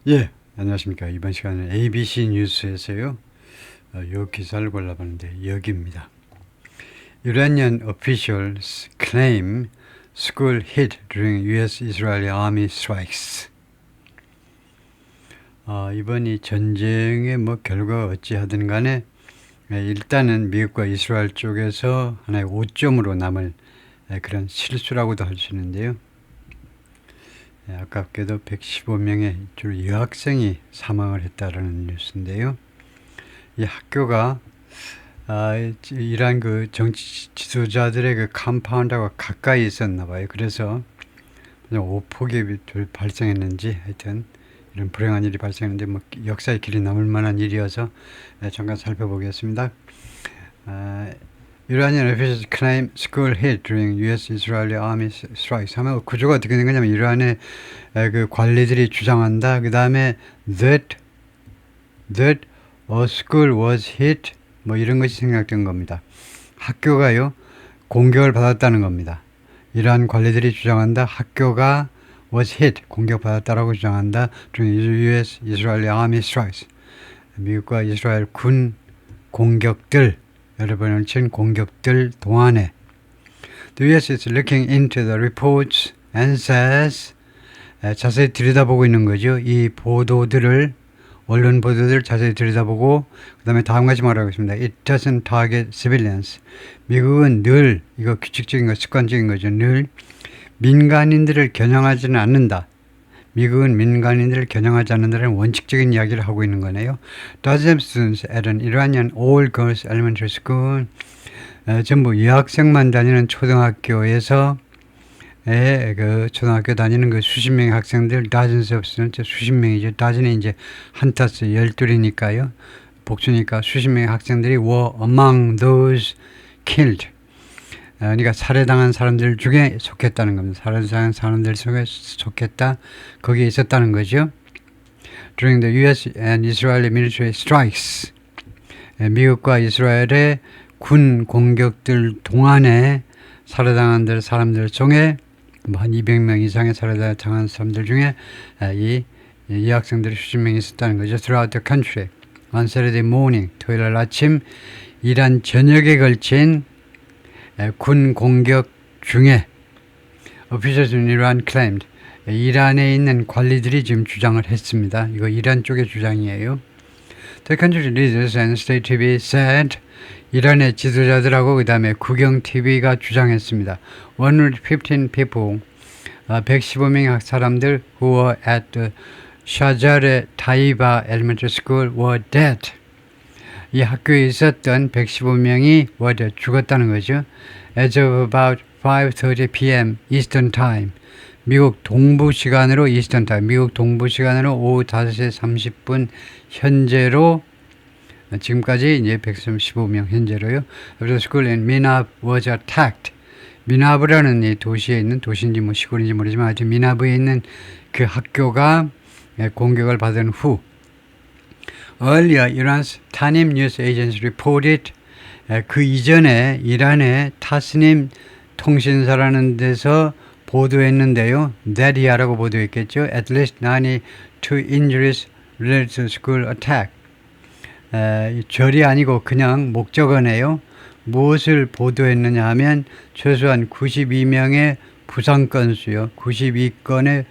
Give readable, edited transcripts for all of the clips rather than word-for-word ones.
예, 안녕하십니까. 이번 시간은 ABC 뉴스에서요. 요 기사를 골라봤는데 여기입니다. Iranian officials claim school hit during U.S.-Israeli army strikes. 이번이 전쟁의 결과가 어찌하든 간에 일단은 미국과 이스라엘 쪽에서 하나의 오점으로 남을 그런 실수라고도 할 수 있는데요. 아깝게도 115명의 주로 여학생이 사망을 했다라는 뉴스인데요. 이 학교가 이란 그 정치 지도자들의 그 컴파운드와 가까이 있었나 봐요. 그래서 오폭이 발생했는지 하여튼 이런 불행한 일이 발생했는데 역사의 길이 남을 만한 일이어서 잠깐 살펴보겠습니다. Iranian officials claim school hit during U.S.-Israeli army strikes. 하면 구조가 어떻게 된 거냐면 이란의 그 관리들이 주장한다. 그 다음에 that a school was hit 이런 것이 생략된 겁니다. 학교가요 공격을 받았다는 겁니다. 이란 관리들이 주장한다. 학교가 was hit 공격받았다라고 주장한다. during U.S.-Israeli army strikes. 미국과 이스라엘 군 공격들 여러분을 친 공격들 동안에 The U.S. is looking into the reports and says 자세히 들여다보고 있는 거죠. 이 보도들을 언론 보도들을 자세히 들여다보고 그 다음에 다음 가지 말하고 있습니다. It doesn't target civilians. 미국은 늘 이거 규칙적인 거 습관적인 거죠. 늘 민간인들을 겨냥하지는 않는다. 미국은 민간인들을 겨냥하지 않는다는 원칙적인 이야기를 하고 있는 거네요. Dozens of students at an Iranian all-girls elementary school 전부 여학생만 다니는 초등학교에서 그 초등학교 다니는 그 수십 명의 학생들 dozens of students 수십 명이죠. dozen이 이제 한 타스 12이니까요. 복수니까 수십 명의 학생들이 were among those killed. 그러니까 살해당한 사람들 중에 속했다는 겁니다. 살해당한 사람들 중에 속했다. 거기에 있었다는 거죠. During the U.S. and Israeli military strikes. 미국과 이스라엘의 군 공격들 동안에 살해당한 사람들 중에 한 200명 이상의 살해당한 사람들 중에 이 학생들이 수십 명 있었다는 거죠. Throughout the country. On Saturday morning. 토요일 아침 이란 전역에 걸친 군 공격 중에 officials in Iran claimed 이란에 있는 관리들이 지금 주장을 했습니다. 이거 이란 쪽의 주장이에요. The country leaders and state TV said 이란의 지도자들하고 그 다음에 국영 TV가 주장했습니다. 115 people 115명의 사람들 who were at the Shajar Taiba Elementary School were dead. 이 학교에 있었던 115명이 죽었다는 거죠. As of about 5:30 p.m. Eastern Time. 미국 동부 시간으로 Eastern Time. 미국 동부 시간으로 오후 5시 30분 현재로 지금까지 이제 115명 현재로요. The school in Minab was attacked. 미나브라는 이 도시에 있는 도시인지 시골인지 모르지만 하여튼 미나브에 있는 그 학교가 공격을 받은 후 Earlier, Iran's Tasnim news agency reported 그 이전에 이란의 타스님 통신사라는 데서 보도했는데요. That이라고 보도했겠죠. At least 92 injuries related to school attack. 절이 아니고 그냥 목적어네요. 무엇을 보도했느냐 하면 최소한 92명의 부상 건수요. 92건의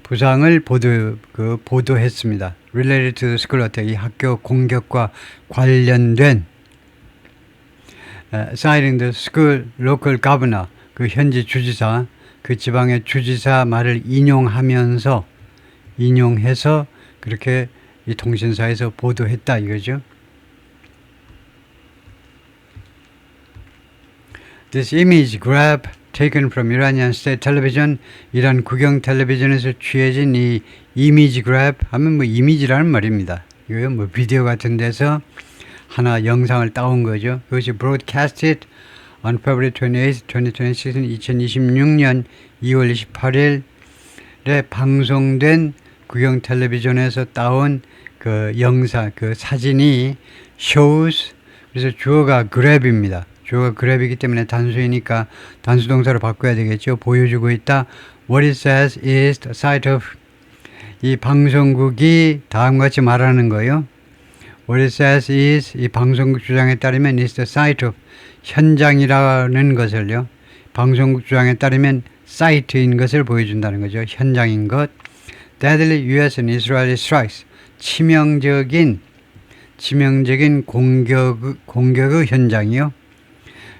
부상을 보도했습니다. Related to the school attack, 이 학교 공격과 관련된 citing the school local governor, 그 현지 주지사, 그 지방의 주지사 말을 인용해서 그렇게 이 통신사에서 보도했다 이거죠. This image grab taken from Iranian state television, 이란 국영 텔레비전에서 취해진 이 이미지 grab 하면 이미지라는 말입니다. 이거 비디오 같은 데서 하나 영상을 따온 거죠. 그것이 broadcasted on February 28, 2026, 2026년 2월 28일에 방송된 국영 텔레비전에서 따온 그 영상, 그 사진이 shows, 그래서 주어가 grab입니다. 주어가 grab이기 때문에 단수이니까 단수동사로 바꿔야 되겠죠. 보여주고 있다. What it says is the site of 이 방송국이 다음과 같이 말하는 거예요. What it says is, 이 방송국 주장에 따르면 is the site of, 현장이라는 것을요. 방송국 주장에 따르면 사이트인 것을 보여준다는 거죠. 현장인 것. Deadly US and Israeli strikes. 치명적인 공격의 현장이요.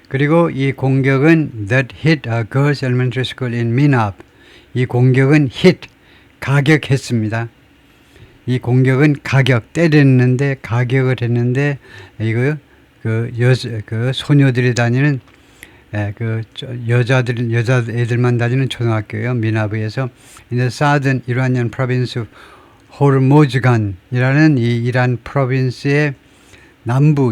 그리고 이 공격은 that hit a girls elementary school in Minab. 이 공격은 hit, 가격했습니다. 이 공격은 때렸는데, 가격을 했는데, 이거, 그 소녀들이 다니는, 여자애들만 다니는 초등학교예요. 미나브에서. In the southern Iranian province of 호르모즈간이라는 이 이란 프로빈스의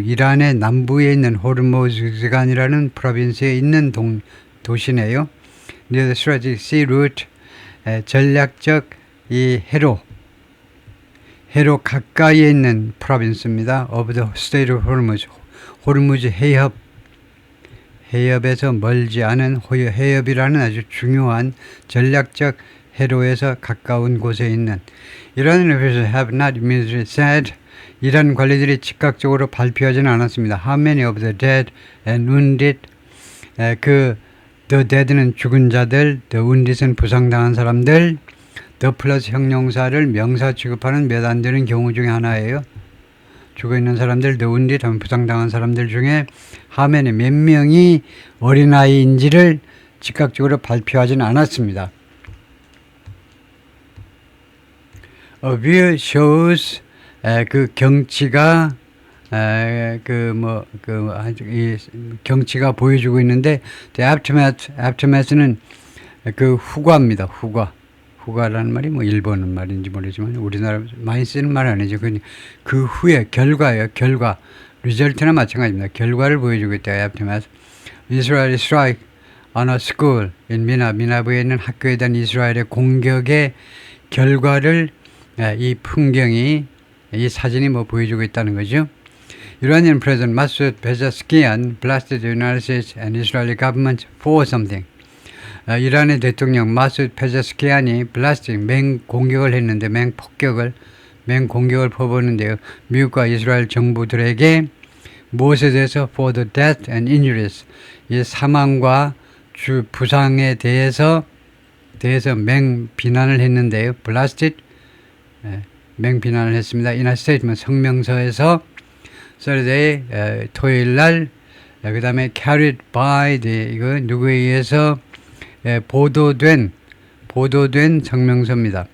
이란의 남부에 있는 호르모즈간이라는 프로빈스에 있는 도시네요. Near the strategic sea route, 전략적 이 해로 가까이에 있는 프로빈스입니다. Of the state of Hormuz, 호르무즈 해협에서 멀지 않은 해협이라는 아주 중요한 전략적 해로에서 가까운 곳에 있는. Iranian officials have not immediately said, 이란 관리들이 즉각적으로 발표하지는 않았습니다. How many of the dead and wounded, the dead는 죽은 자들, the wounded은 부상당한 사람들, the 플러스 형용사를 명사 취급하는 몇 안 되는 경우 중에 하나예요. 죽어있는 사람들, the wounded 하면 부상당한 사람들 중에 how many, 몇 명이 어린아이인지를 즉각적으로 발표하지는 않았습니다. A view shows, 그 경치가, 이 경치가 보여주고 있는데, the aftermath는 그 후과입니다. 후과라는 말이 뭐 일본은 말인지 모르지만 우리나라 많이 쓰는 말 아니죠. 그 후에 결과예요. 리절트나 마찬가지입니다. 결과를 보여주고 있다. aftermath. Israeli strike on a school in 미나브에 있는 학교에 대한 이스라엘의 공격의 결과를 이 풍경이, 이 사진이 뭐 보여주고 있다는 거죠. Iranian President Masoud Pezeshkian blasted the United States and Israeli government for something. 이란의 대통령 마수드 페제스키안이 맹공격을 했는데, 맹공격을 퍼붓는데요. 미국과 이스라엘 정부들에게 무엇에 대해서 for the death and injuries, 이 사망과 부상에 대해서 맹비난을 했는데요. blasted, 맹비난을 했습니다. In a statement, 성명서에서 Thursday, 토요일 날, 그 다음에 carried by 이거 누구에 의해서 보도된 성명서입니다.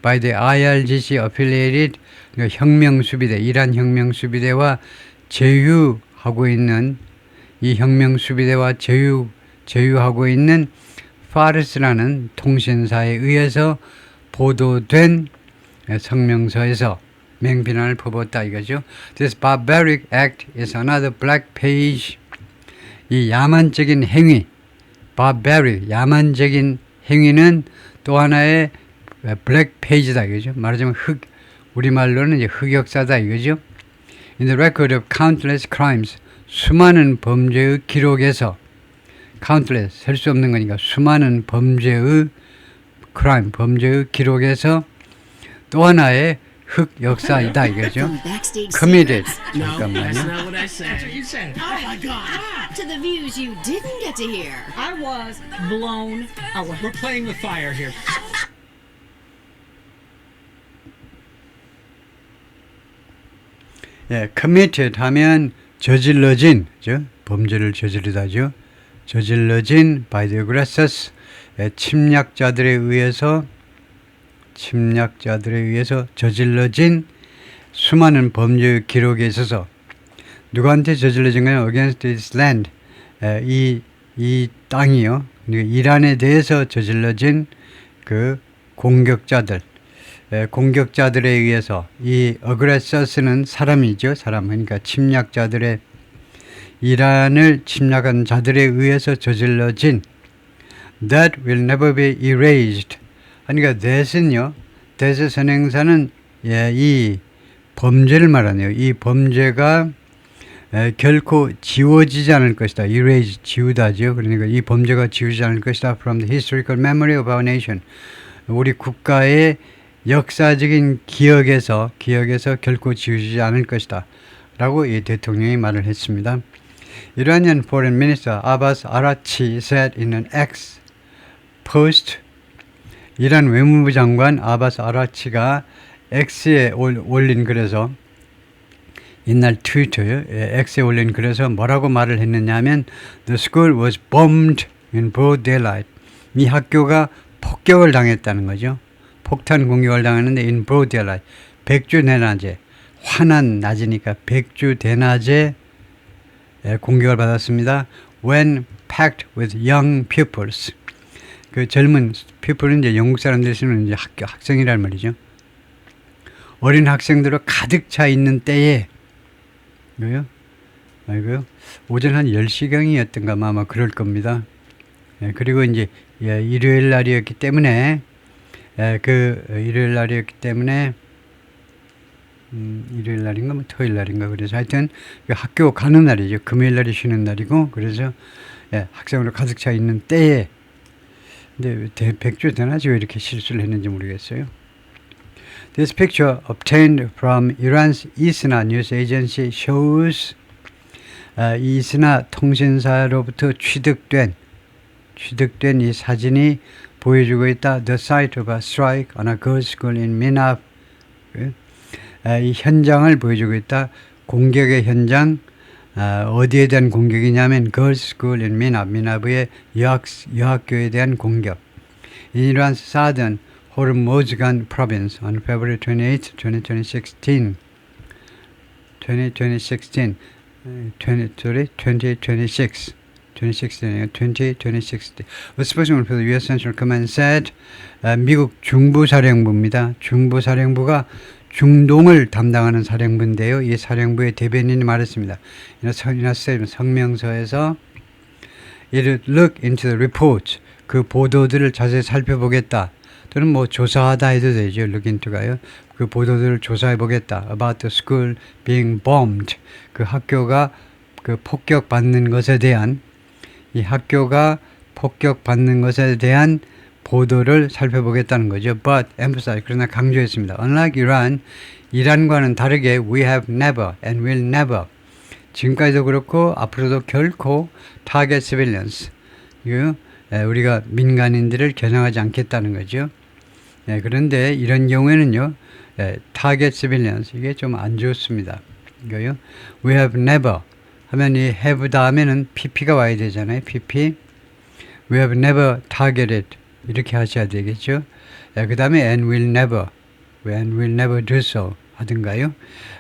By the IRGC affiliated 혁명수비대, 이란 혁명수비대와 제휴하고 있는, 이 혁명수비대와 제휴하고 있는 파르스라는 통신사에 의해서 보도된 성명서에서 맹비난을 퍼붓다 이거죠. This barbaric act is another black page. 이 야만적인 행위, barbaric, 야만적인 행위는 또 하나의 블랙 페이지다 이거죠. 말하자면 우리말로는 이제 흑역사다 이거죠. In the record of countless crimes, 수많은 범죄의 기록에서, countless, 셀 수 없는 거니까 수많은 범죄의 crime, 범죄의 기록에서 또 하나의 흑역사이다 이거죠. Committed. 잠깐만요. That's not what I said. That's what you said. Oh my God! To the views you didn't get to hear. I was blown away. We're playing with fire here. committed 하면 저질러진, 범죄를 저지르다죠. 저질러진 by the aggressors, 침략자들에 의해서 저질러진 수많은 범죄의 기록에 있어서 누구한테 저질러진 거냐? against this land, 이 땅이요. 이란에 대해서 저질러진 그 공격자들에 의해서, 이 aggressors는 사람이죠. 그러니까 침략자들의, 이란을 침략한 자들에 의해서 저질러진 that will never be erased. 그러니까 that은요, that 선행사는 이 범죄를 말하네요. 이 범죄가 결코 지워지지 않을 것이다. erase, 지우다죠. 그러니까 이 범죄가 지우지 않을 것이다. From the historical memory of our nation. 우리 국가의 역사적인 기억에서 결코 지우지 않을 것이다 라고 이 대통령이 말을 했습니다. Iranian Foreign Minister Abbas Araghchi said in an X post, 이란 외무부 장관 아바스 아라치가 X에 올린 글에서 옛날 트위터요. X에 올린 글에서 뭐라고 말을 했느냐 하면 The school was bombed in broad daylight. 이 학교가 폭격을 당했다는 거죠. 폭탄 공격을 당했는데 in broad daylight. 백주 대낮에 환한 낮이니까 백주 대낮에 공격을 받았습니다. When packed with young pupils. 그 젊은 pupil은 이제 영국 사람들이 쓰는 이제 학생이란 말이죠. 어린 학생들로 가득 차 있는 때에 아이고요. 오전 한 10시경이었던가 아마 그럴 겁니다. 그리고 이제 일요일 날이었기 때문에 일요일 날인가 뭐 토요일 날인가 그래서 하여튼 학교 가는 날이죠. 금요일 날이 쉬는 날이고 그래서 학생으로 가득 차 있는 때에 근데 백주 대낮에 왜 이렇게 실수를 했는지 모르겠어요. This picture obtained from Iran's ISNA news agency shows 이스나 통신사로부터 취득된 이 사진이 보여주고 있다. The site of a strike on a girls' school in Minab. 이 현장을 보여주고 있다. 공격의 현장 어디에 대한 공격이냐면 Girls' School in Minab. 미나브의 여학교에 대한 공격. In Iran's southern Hormozgan province on February 28, 2016. 2026. 2026. A spokesman for the U.S. Central Command said, 미국 중부사령부입니다. 중부사령부가 중동을 담당하는 사령부인데요. 이 사령부의 대변인이 말했습니다. 성명서에서 It would look into the reports. 그 보도들을 자세히 살펴보겠다. 또는 뭐 조사하다 해도 되죠. look into가요. 그 보도들을 조사해 보겠다. About the school being bombed. 그 학교가 그 폭격받는 것에 대한 이 학교가 폭격받는 것에 대한 보도를 살펴보겠다는 거죠. But emphasize 그러나 강조했습니다. Unlike Iran, 이란과는 다르게 we have never and will never 지금까지도 그렇고 앞으로도 결코 target civilians 우리가 민간인들을 겨냥하지 않겠다는 거죠. 그런데 이런 경우에는요. target civilians 이게 좀 안 좋습니다. 이거요. We have never 하면 이 have 다음에는 pp가 와야 되잖아요. pp. We have never targeted 이렇게 하셔야 되겠죠. 그 다음에 and will never do so 하든가요.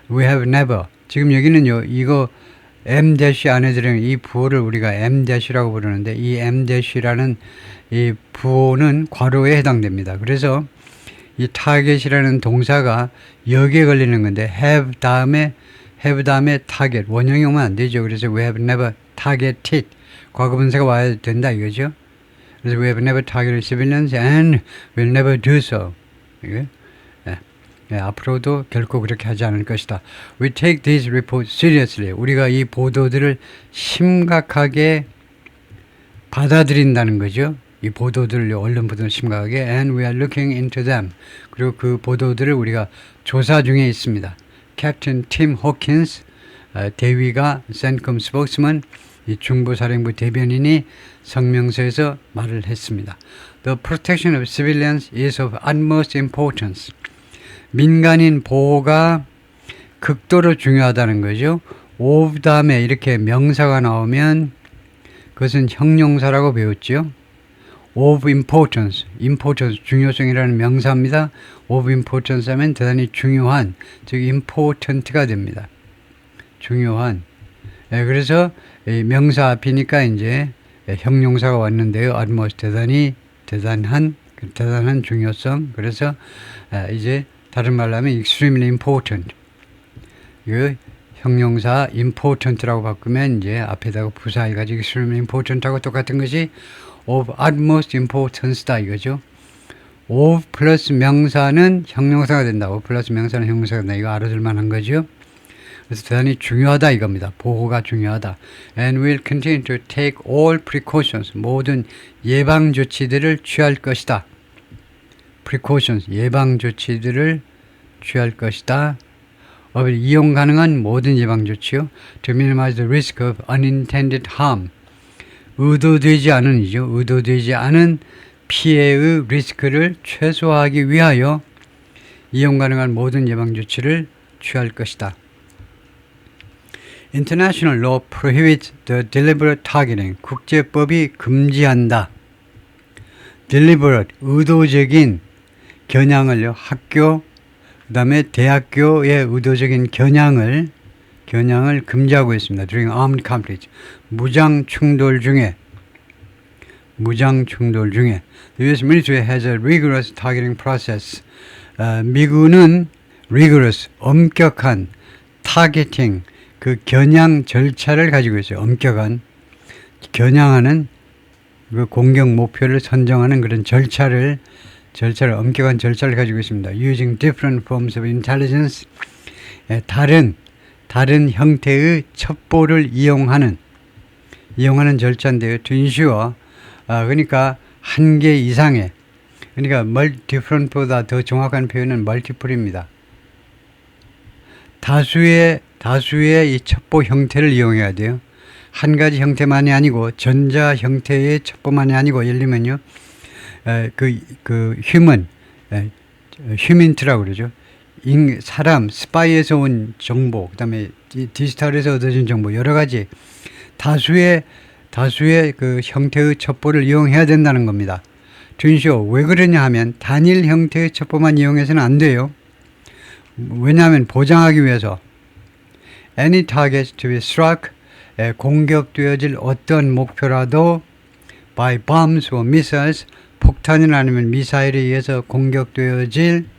We have never 지금 여기는요. 이거 m 안에 들어있는 이 부호를 우리가 m-라고 부르는데 이 m-라는 이 부호는 괄호에 해당됩니다. 그래서 이 target이라는 동사가 여기에 걸리는 건데 have 다음에 target 원형이 오면 안 되죠. 그래서 we have never targeted 과거분사가 와야 된다 이거죠. 그래서 we have never targeted civilians and will never do so. 앞으로도 결코 그렇게 하지 않을 것이다. We take these reports seriously. 우리가 이 보도들을 심각하게 받아들인다는 거죠. 이 보도들을 언론 보도를 심각하게 and we are looking into them. 그리고 그 보도들을 우리가 조사 중에 있습니다. Captain Tim Hawkins 대위가 CENTCOM spokesman 이 중부사령부 대변인이 성명서에서 말을 했습니다. The protection of civilians is of utmost importance. 민간인 보호가 극도로 중요하다는 거죠. of 다음에 이렇게 명사가 나오면 그것은 형용사라고 배웠죠. of importance, 중요성이라는 명사입니다. of importance 하면 대단히 중요한, 즉 important가 됩니다. 중요한. 그래서 명사 앞이니까 이제 형용사가 왔는데요. utmost 대단한 중요성. 그래서 이제 다른 말로 하면 extremely important. 이 형용사 important라고 바꾸면 이제 앞에다가 부사해가지고 extremely important하고 똑같은 것이 of utmost importance다 이거죠. of 플러스 명사는 형용사가 된다. of 플러스 명사는 형용사가 된다. 이거 알아둘 만한 거죠. 그래서 대단히 중요하다 이겁니다. 보호가 중요하다. And we'll continue to take all precautions. 모든 예방 조치들을 취할 것이다. precautions, 예방 조치들을 취할 것이다. 이용 가능한 모든 예방 조치요. To minimize the risk of unintended harm. 의도되지 않은 피해의 리스크를 최소화하기 위하여 이용 가능한 모든 예방 조치를 취할 것이다. International law prohibits the deliberate targeting. 국제법이 금지한다. deliberate, 의도적인 겨냥을요. 학교, 그 다음에 대학교의 의도적인 겨냥을 금지하고 있습니다. During armed conflict. 무장 충돌 중에 The U.S. military has a rigorous targeting process. 미군은 rigorous, 엄격한 targeting, 그 겨냥 절차를 가지고 있어요. 엄격한 겨냥하는 그 공격 목표를 선정하는 그런 엄격한 절차를 가지고 있습니다. Using different forms of intelligence, 다른 형태의 첩보를 이용하는 절차인데요. To ensure, 그러니까 한 개 이상의, 그러니까 different보다 더 정확한 표현은 multiple입니다. 다수의 이 첩보 형태를 이용해야 돼요. 한 가지 형태만이 아니고 전자 형태의 첩보만이 아니고 예를 들면요, 휴민트라고 그러죠. 사람, 스파이에서 온 정보, 그 다음에 디지털에서 얻어진 정보, 여러 가지 다수의 그 형태의 첩보를 이용해야 된다는 겁니다. 왜 그러냐 하면 단일 형태의 첩보만 이용해서는 안 돼요. 왜냐하면 보장하기 위해서 any target to be struck, 공격되어질 어떤 목표라도 by bombs or missiles, 폭탄이나 아니면 미사일에 의해서 공격되어질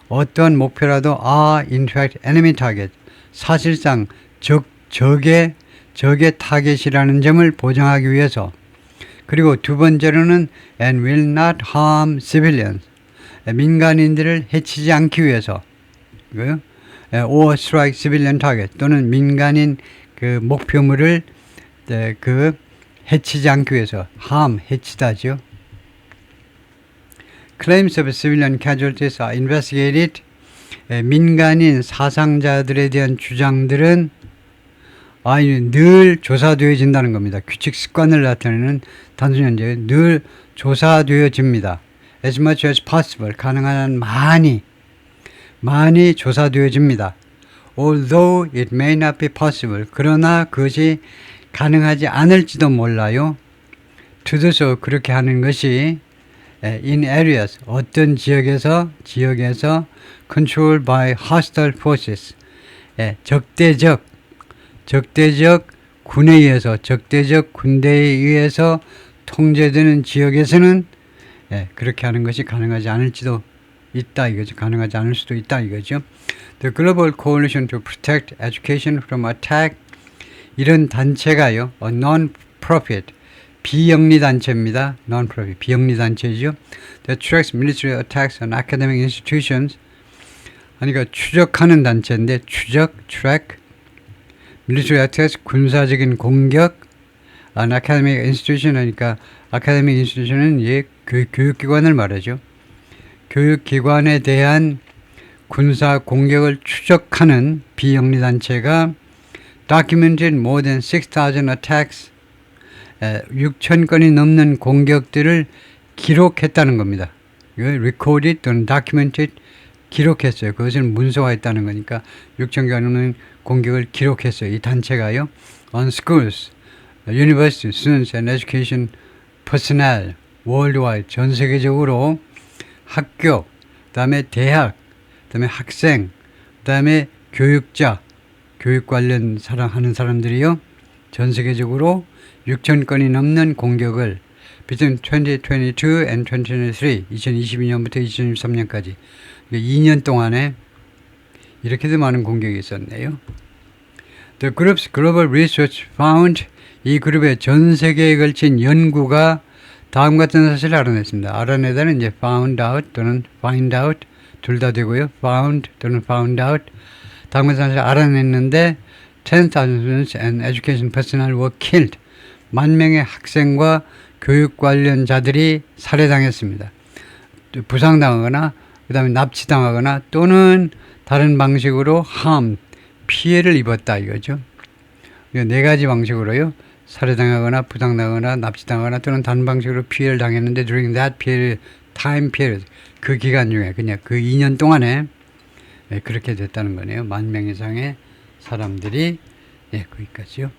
어떤 목표라도 are in fact enemy target, 사실상 적의 타겟이라는 점을 보장하기 위해서. 그리고 두 번째로는 and will not harm civilians, 민간인들을 해치지 않기 위해서. or strike civilian target, 또는 민간인 그 목표물을 해치지 않기 위해서. harm, 해치다죠. Claims of civilian casualties are investigated. 민간인 사상자들에 대한 주장들은 늘 조사되어진다는 겁니다. 규칙 습관을 나타내는 단순히 현재 늘 조사되어집니다. As much as possible, 가능한 한 많이 조사되어집니다. Although it may not be possible, 그러나 그것이 가능하지 않을지도 몰라요. To do so, 그렇게 하는 것이 in areas, 어떤 지역에서 controlled by hostile forces, 적대적 군에 의해서, 적대적 군대에 의해서 통제되는 지역에서는 그렇게 하는 것이 가능하지 않을지도 있다 이거죠. 가능하지 않을 수도 있다 이거죠. The Global Coalition to Protect Education from Attack, 이런 단체가요, non-profit, 비영리 단체입니다. non-profit, 비영리 단체죠. That tracks military attacks on academic institutions, 그러니까 추적하는 단체인데 track, military attacks, 군사적인 공격, on academic institution, 그러니까 academic institution은 교육기관을 말하죠. 교육기관에 대한 군사 공격을 추적하는 비영리 단체가 documented more than 6,000 attacks, 6,000건이 넘는 공격들을 기록했다는 겁니다. recorded 또는 documented, 기록했어요. 그것을 문서화했다는 거니까 6,000건이 넘는 공격을 기록했어요. 이 단체가요. on schools, university, students and education personnel worldwide, 전 세계적으로 학교, 그 다음에 대학, 그 다음에 학생, 그 다음에 교육자, 교육 관련 하는 사람들이요, 전 세계적으로 6,000건이 넘는 공격을 between 2022 and 2023, 2022년부터 2023년까지 2년 동안에 이렇게도 많은 공격이 있었네요. The group's global research found, 이 그룹의 전 세계에 걸친 연구가 다음 같은 사실을 알아냈습니다. 알아내다는 이제 found out 또는 find out 둘 다 되고요. found 또는 found out, 다음 같은 사실을 알아냈는데 10,000 students and education personnel were killed. 10,000명의 학생과 교육 관련자들이 살해당했습니다. 부상당하거나 그다음에 납치당하거나 또는 다른 방식으로 피해를 입었다 이거죠. 네 가지 방식으로요. 살해당하거나 부상당하거나 납치당하거나 또는 다른 방식으로 피해를 당했는데 during that time period 그 기간 중에 그냥 그 2년 동안에 그렇게 됐다는 거네요. 10,000명 이상의 사람들이 거기까지요.